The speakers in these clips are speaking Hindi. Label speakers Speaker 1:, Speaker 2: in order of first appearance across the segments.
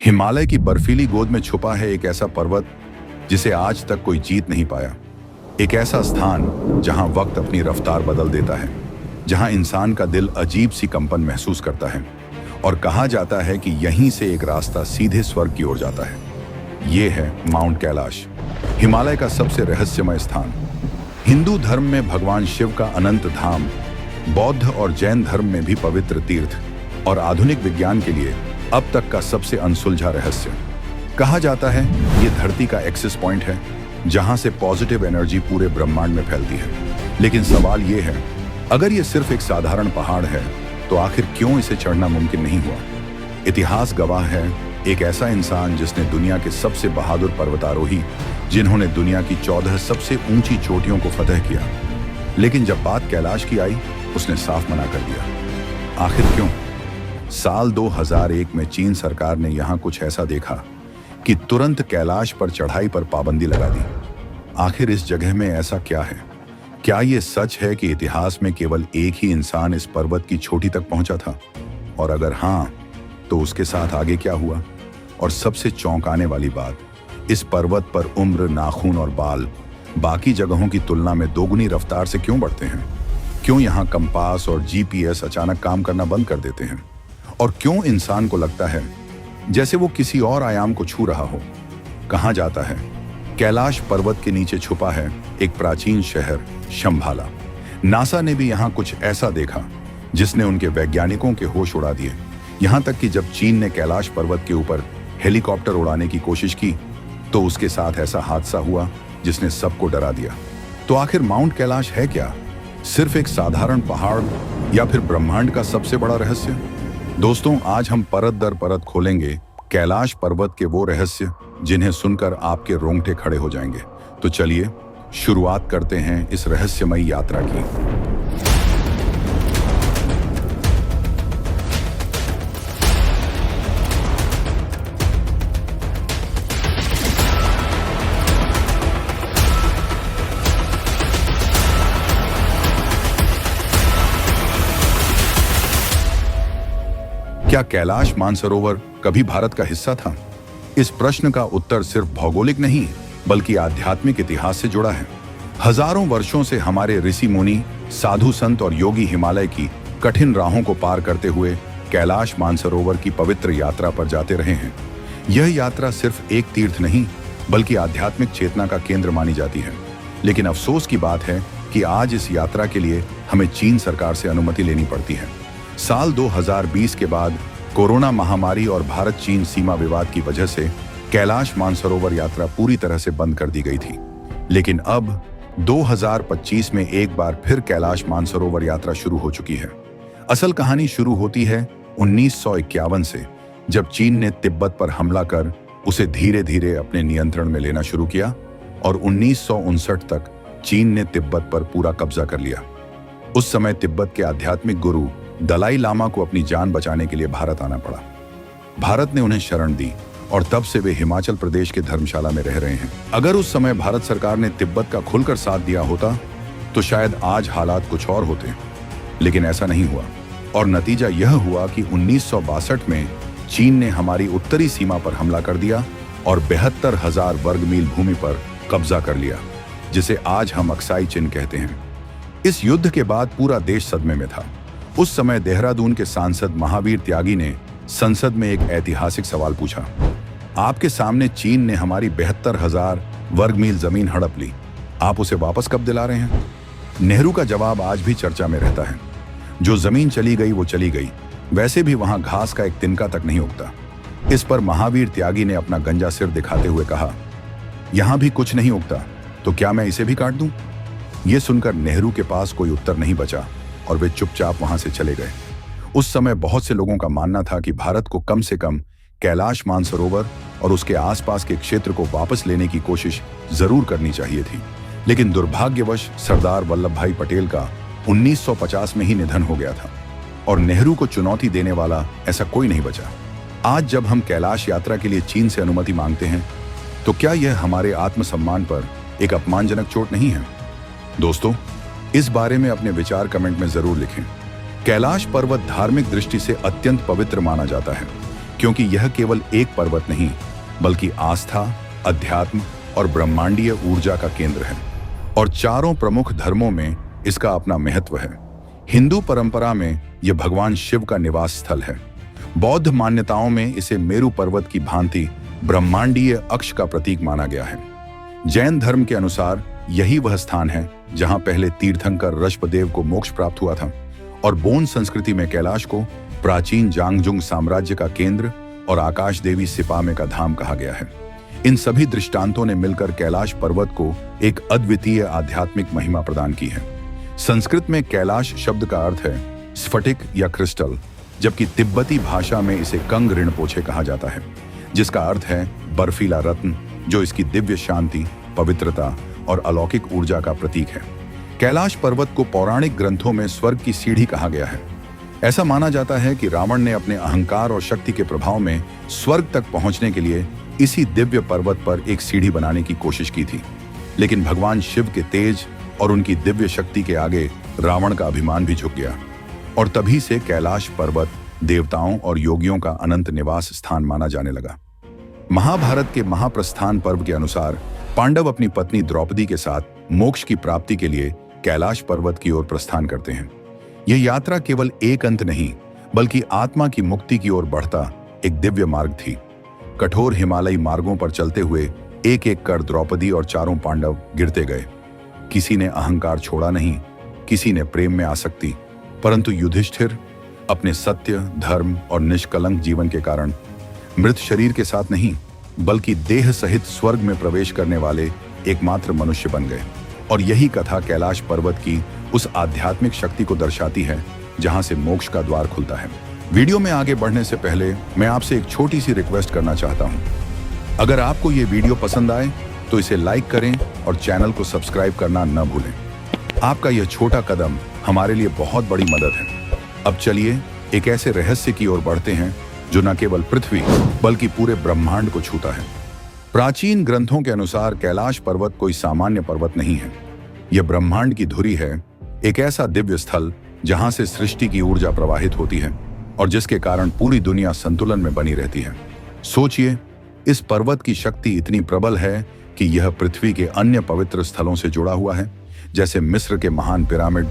Speaker 1: हिमालय की बर्फीली गोद में छुपा है एक ऐसा पर्वत जिसे आज तक कोई जीत नहीं पाया। एक ऐसा स्थान जहां वक्त अपनी रफ्तार बदल देता है, जहां इंसान का दिल अजीब सी कंपन महसूस करता है और कहा जाता है कि यहीं से एक रास्ता सीधे स्वर्ग की ओर जाता है। ये है माउंट कैलाश, हिमालय का सबसे रहस्यमय स्थान। हिंदू धर्म में भगवान शिव का अनंत धाम, बौद्ध और जैन धर्म में भी पवित्र तीर्थ और आधुनिक विज्ञान के लिए अब तक का सबसे अनसुलझा रहस्य। कहा जाता है ये धरती का एक्सेस पॉइंट है जहां से पॉजिटिव एनर्जी पूरे ब्रह्मांड में फैलती है। लेकिन सवाल ये है, अगर ये सिर्फ एक साधारण पहाड़ है तो आखिर क्यों इसे चढ़ना मुमकिन नहीं हुआ? इतिहास गवाह है, एक ऐसा इंसान जिसने दुनिया के सबसे बहादुर पर्वतारोही, जिन्होंने दुनिया की 14 सबसे ऊंची चोटियों को फतह किया, लेकिन जब बात कैलाश की आई उसने साफ मना कर दिया। आखिर क्यों? साल 2001 में चीन सरकार ने यहां कुछ ऐसा देखा कि तुरंत कैलाश पर चढ़ाई पर पाबंदी लगा दी। आखिर इस जगह में ऐसा क्या है? क्या यह सच है कि इतिहास में केवल एक ही इंसान इस पर्वत की चोटी तक पहुंचा था? और अगर हां, तो उसके साथ आगे क्या हुआ? और सबसे चौंकाने वाली बात, इस पर्वत पर उम्र, नाखून और बाल बाकी जगहों की तुलना में दोगुनी रफ्तार से क्यों बढ़ते हैं? क्यों यहां कंपास और जीपीएस अचानक काम करना बंद कर देते हैं? और क्यों इंसान को लगता है जैसे वो किसी और आयाम को छू रहा हो? कहा जाता है कैलाश पर्वत के नीचे छुपा है एक प्राचीन शहर शंभाला। नासा ने भी यहां कुछ ऐसा देखा जिसने उनके वैज्ञानिकों के होश उड़ा दिए। यहां तक कि जब चीन ने कैलाश पर्वत के ऊपर हेलीकॉप्टर उड़ाने की कोशिश की तो उसके साथ ऐसा हादसा हुआ जिसने सबको डरा दिया। तो आखिर माउंट कैलाश है क्या? सिर्फ एक साधारण पहाड़ या फिर ब्रह्मांड का सबसे बड़ा रहस्य? दोस्तों, आज हम परत दर परत खोलेंगे कैलाश पर्वत के वो रहस्य जिन्हें सुनकर आपके रोंगटे खड़े हो जाएंगे। तो चलिए शुरुआत करते हैं इस रहस्यमयी यात्रा की। क्या कैलाश मानसरोवर कभी भारत का हिस्सा था? इस प्रश्न का उत्तर सिर्फ भौगोलिक नहीं बल्कि आध्यात्मिक इतिहास से जुड़ा है। हजारों वर्षों से हमारे ऋषि मुनि, साधु संत और योगी हिमालय की कठिन राहों को पार करते हुए कैलाश मानसरोवर की पवित्र यात्रा पर जाते रहे हैं। यह यात्रा सिर्फ एक तीर्थ नहीं बल्कि आध्यात्मिक चेतना का केंद्र मानी जाती है। लेकिन अफसोस की बात है कि आज इस यात्रा के लिए हमें चीन सरकार से अनुमति लेनी पड़ती है। साल 2020 के बाद कोरोना महामारी और भारत चीन सीमा विवाद की वजह से कैलाश मानसरोवर यात्रा पूरी तरह से बंद कर दी गई थी। लेकिन अब 2025 में एक बार फिर कैलाश मानसरोवर यात्रा शुरू हो चुकी है। असल कहानी शुरू होती है 1951 से, जब चीन ने तिब्बत पर हमला कर उसे धीरे धीरे अपने नियंत्रण में लेना शुरू किया और 1959 तक चीन ने तिब्बत पर पूरा कब्जा कर लिया। उस समय तिब्बत के आध्यात्मिक गुरु दलाई लामा को अपनी जान बचाने के लिए भारत आना पड़ा। भारत ने उन्हें शरण दी और तब से वे हिमाचल प्रदेश के धर्मशाला में रह रहे हैं। अगर उस समय भारत सरकार ने तिब्बत का खुलकर साथ दिया होता तो शायद आज हालात कुछ और होते, लेकिन ऐसा नहीं हुआ। और नतीजा यह हुआ कि 1962 में चीन ने हमारी उत्तरी सीमा पर हमला कर दिया और 72,000 वर्ग मील भूमि पर कब्जा कर लिया, जिसे आज हम अक्साई चिन कहते हैं। इस युद्ध के बाद पूरा देश सदमे में था। उस समय देहरादून के सांसद महावीर त्यागी ने संसद में एक ऐतिहासिक सवाल पूछा, आपके सामने चीन ने हमारी 72,000 वर्ग मील जमीन हड़प ली, आप उसे वापस कब दिला रहे हैं? नेहरू का जवाब आज भी चर्चा में रहता है, जो जमीन चली गई वो चली गई, वैसे भी वहां घास का एक तिनका तक नहीं उगता। इस पर महावीर त्यागी ने अपना गंजा सिर दिखाते हुए कहा, यहां भी कुछ नहीं उगता तो क्या मैं इसे भी काट दूं? यह सुनकर नेहरू के पास कोई उत्तर नहीं बचा और वे चुपचाप वहां से चले गए। उस समय बहुत से लोगों का मानना था कि भारत को कम से कम कैलाश मानसरोवर और उसके आसपास के क्षेत्र को वापस लेने की कोशिश जरूर करनी चाहिए थी। लेकिन दुर्भाग्यवश सरदार वल्लभ भाई पटेल का 1950 में ही निधन हो गया था और नेहरू को चुनौती देने वाला ऐसा कोई नहीं बचा। आज जब हम कैलाश यात्रा के लिए चीन से अनुमति मांगते हैं तो क्या यह हमारे आत्मसम्मान पर एक अपमानजनक चोट नहीं है? दोस्तों, इस बारे में अपने विचार कमेंट में जरूर लिखें। कैलाश पर्वत धार्मिक दृष्टि से अत्यंत पवित्र माना जाता है क्योंकि यह केवल एक पर्वत नहीं बल्कि आस्था, अध्यात्म और ब्रह्मांडीय ऊर्जा का केंद्र है। और चारों प्रमुख धर्मों में इसका अपना महत्व है। हिंदू परंपरा में यह भगवान शिव का निवास स्थल है। बौद्ध मान्यताओं में इसे मेरु पर्वत की भांति ब्रह्मांडीय अक्ष का प्रतीक माना गया है। जैन धर्म के अनुसार यही वह स्थान है जहां पहले तीर्थंकर ऋषभदेव को मोक्ष प्राप्त हुआ था। और बोन संस्कृति में कैलाश को प्राचीन जांगजुंग साम्राज्य का केंद्र और आकाश देवी सिपामे का धाम कहा गया है। इन सभी दृष्टांतों ने मिलकर कैलाश पर्वत को एक अद्वितीय आध्यात्मिक महिमा प्रदान की है। संस्कृत में कैलाश शब्द का अर्थ है स्फटिक या क्रिस्टल, जबकि तिब्बती भाषा में इसे कंग ऋणपोछे कहा जाता है, जिसका अर्थ है बर्फीला रत्न, जो इसकी दिव्य शांति, पवित्रता और अलौकिक ऊर्जा का प्रतीक है। कैलाश पर्वत को पौराणिक ग्रंथों में स्वर्ग की सीढ़ी कहा गया है। ऐसा माना जाता है कि रावण ने अपने अहंकार और शक्ति के प्रभाव में स्वर्ग तक पहुंचने के लिए इसी दिव्य पर्वत पर एक सीढ़ी बनाने की कोशिश की थी, लेकिन भगवान शिव के तेज और उनकी दिव्य शक्ति के आगे रावण का अभिमान भी झुक गया और तभी से कैलाश पर्वत देवताओं और योगियों का अनंत निवास स्थान माना जाने लगा। महाभारत के महाप्रस्थान पर्व के अनुसार पांडव अपनी पत्नी द्रौपदी के साथ मोक्ष की प्राप्ति के लिए कैलाश पर्वत की ओर प्रस्थान करते हैं। यह यात्रा केवल एक अंत नहीं बल्कि आत्मा की मुक्ति की ओर बढ़ता एक दिव्य मार्ग थी। कठोर हिमालयी मार्गों पर चलते हुए एक एक कर द्रौपदी और चारों पांडव गिरते गए। किसी ने अहंकार छोड़ा नहीं, किसी ने प्रेम में आसक्ति, परंतु युधिष्ठिर अपने सत्य, धर्म और निष्कलंक जीवन के कारण मृत शरीर के साथ नहीं बल्कि देह सहित स्वर्ग में प्रवेश करने वाले एकमात्र मनुष्य बन गए। और यही कथा कैलाश पर्वत की उस आध्यात्मिक शक्ति को दर्शाती है जहां से मोक्ष का द्वार खुलता है। वीडियो में आगे बढ़ने से पहले मैं आपसे एक छोटी सी रिक्वेस्ट करना चाहता हूं। अगर आपको ये वीडियो पसंद आए तो इसे लाइक करें और चैनल को सब्सक्राइब करना न भूलें। आपका यह छोटा कदम हमारे लिए बहुत बड़ी मदद है। अब चलिए एक ऐसे रहस्य की ओर बढ़ते हैं जो न केवल पृथ्वी बल्कि पूरे ब्रह्मांड को छूता है। प्राचीन ग्रंथों के अनुसार कैलाश पर्वत कोई सामान्य पर्वत नहीं है। यह ब्रह्मांड की धुरी है, एक ऐसा दिव्य स्थल जहां से सृष्टि की ऊर्जा प्रवाहित होती है और जिसके कारण पूरी दुनिया संतुलन में बनी रहती है। सोचिए, इस पर्वत की शक्ति इतनी प्रबल है कि यह पृथ्वी के अन्य पवित्र स्थलों से जुड़ा हुआ है, जैसे मिस्र के महान पिरामिड,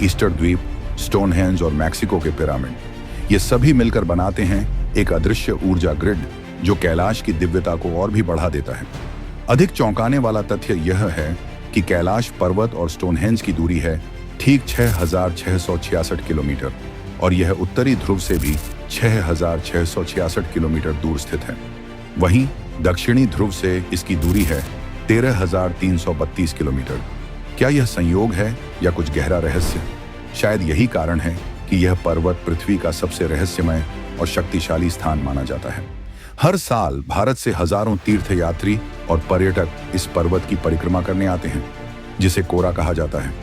Speaker 1: ईस्टर द्वीप, स्टोनहेंज और मैक्सिको के पिरामिड। ये सभी मिलकर बनाते हैं एक अदृश्य ऊर्जा ग्रिड जो कैलाश की दिव्यता को और भी बढ़ा देता है। अधिक चौंकाने वाला तथ्य यह है कि कैलाश पर्वत और स्टोनहेंज की दूरी है ठीक 6,666 किलोमीटर और यह उत्तरी ध्रुव से भी 6,666 किलोमीटर दूर स्थित है। वहीं दक्षिणी ध्रुव से इसकी दूरी है 13,332 किलोमीटर। क्या यह संयोग है या कुछ गहरा रहस्य? शायद यही कारण है कि यह पर्वत पृथ्वी का सबसे रहस्यमय और शक्तिशाली स्थान माना जाता है। हर साल भारत से हजारों तीर्थयात्री और पर्यटक इस पर्वत की परिक्रमा करने आते हैं, जिसे कोरा कहा जाता है।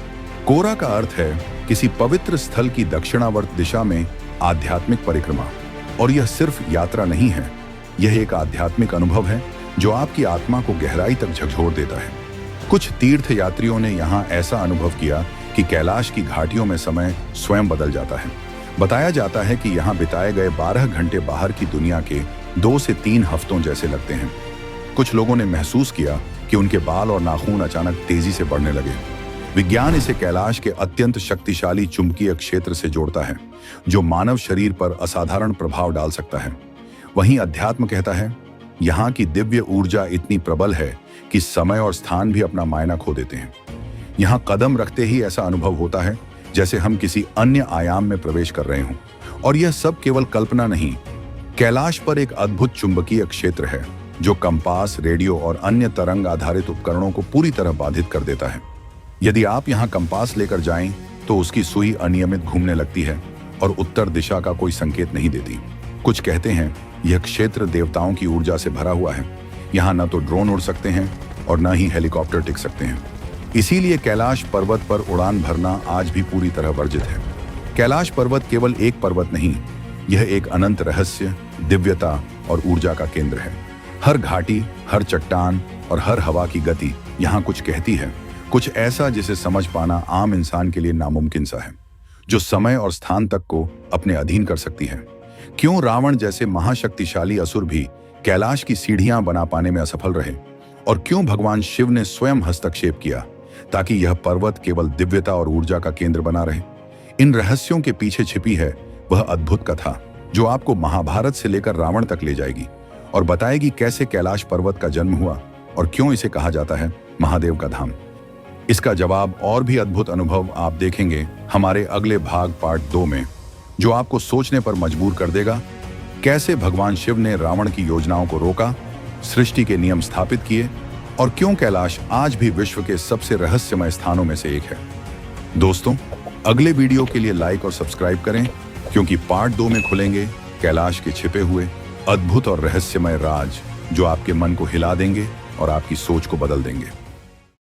Speaker 1: कोरा का अर्थ है किसी पवित्र स्थल की दक्षिणावर्त दिशा में आध्यात्मिक परिक्रमा। और यह सिर्फ यात्रा नहीं है, यह एक आध्यात्मिक अनुभव है जो आपकी आत्मा को गहराई तक झकझोर देता है। कुछ तीर्थयात्रियों ने यहाँ ऐसा अनुभव किया कि कैलाश की घाटियों में समय स्वयं बदल जाता है। बताया जाता है कि यहाँ बिताए गए 12 घंटे बाहर की दुनिया के 2 से 3 हफ्तों जैसे लगते हैं। कुछ लोगों ने महसूस किया कि उनके बाल और नाखून अचानक तेजी से बढ़ने लगे। विज्ञान इसे कैलाश के अत्यंत शक्तिशाली चुंबकीय क्षेत्र से जोड़ता है, जो मानव शरीर पर असाधारण प्रभाव डाल सकता है। वहीं अध्यात्म कहता है, यहाँ की दिव्य ऊर्जा इतनी प्रबल है कि समय और स्थान भी अपना मायना खो देते हैं। यहाँ कदम रखते ही ऐसा अनुभव होता है जैसे हम किसी अन्य आयाम में प्रवेश कर रहे हों। और यह सब केवल कल्पना नहीं, कैलाश पर एक अद्भुत चुंबकीय क्षेत्र है जो कंपास, रेडियो और अन्य तरंग आधारित उपकरणों को पूरी तरह बाधित कर देता है। यदि आप यहाँ कंपास लेकर जाएं तो उसकी सुई अनियमित घूमने लगती है और उत्तर दिशा का कोई संकेत नहीं देती। कुछ कहते हैं यह क्षेत्र देवताओं की ऊर्जा से भरा हुआ है। यहाँ न तो ड्रोन उड़ सकते हैं और न ही हेलीकॉप्टर टिक सकते हैं। इसीलिए कैलाश पर्वत पर उड़ान भरना आज भी पूरी तरह वर्जित है। कैलाश पर्वत केवल एक पर्वत नहीं, यह एक अनंत रहस्य, दिव्यता और ऊर्जा का केंद्र है। हर घाटी, हर चट्टान और हर हवा की गति यहाँ कुछ कहती है, कुछ ऐसा जिसे समझ पाना आम इंसान के लिए नामुमकिन सा है, जो समय और स्थान तक को अपने अधीन कर सकती है। क्यों रावण जैसे महाशक्तिशाली असुर भी कैलाश की सीढ़ियां बना पाने में असफल रहे, और क्यों भगवान शिव ने स्वयं हस्तक्षेप किया ताकि यह पर्वत केवल दिव्यता और ऊर्जा का केंद्र बना रहे। इन रहस्यों के पीछे छिपी है वह अद्भुत कथा जो आपको महाभारत से लेकर रावण तक ले जाएगी और बताएगी कैसे कैलाश पर्वत का जन्म हुआ और क्यों इसे कहा जाता है महादेव का धाम। इसका जवाब और भी अद्भुत अनुभव आप देखेंगे हमारे अगले भाग पार्ट 2 में, जो आपको सोचने पर मजबूर कर देगा। कैसे भगवान शिव ने रावण की योजनाओं को रोका, सृष्टि के नियम स्थापित किए और क्यों कैलाश आज भी विश्व के सबसे रहस्यमय स्थानों में से एक है। दोस्तों, अगले वीडियो के लिए लाइक और सब्सक्राइब करें, क्योंकि पार्ट 2 में खुलेंगे कैलाश के छिपे हुए अद्भुत और रहस्यमय राज जो आपके मन को हिला देंगे और आपकी सोच को बदल देंगे।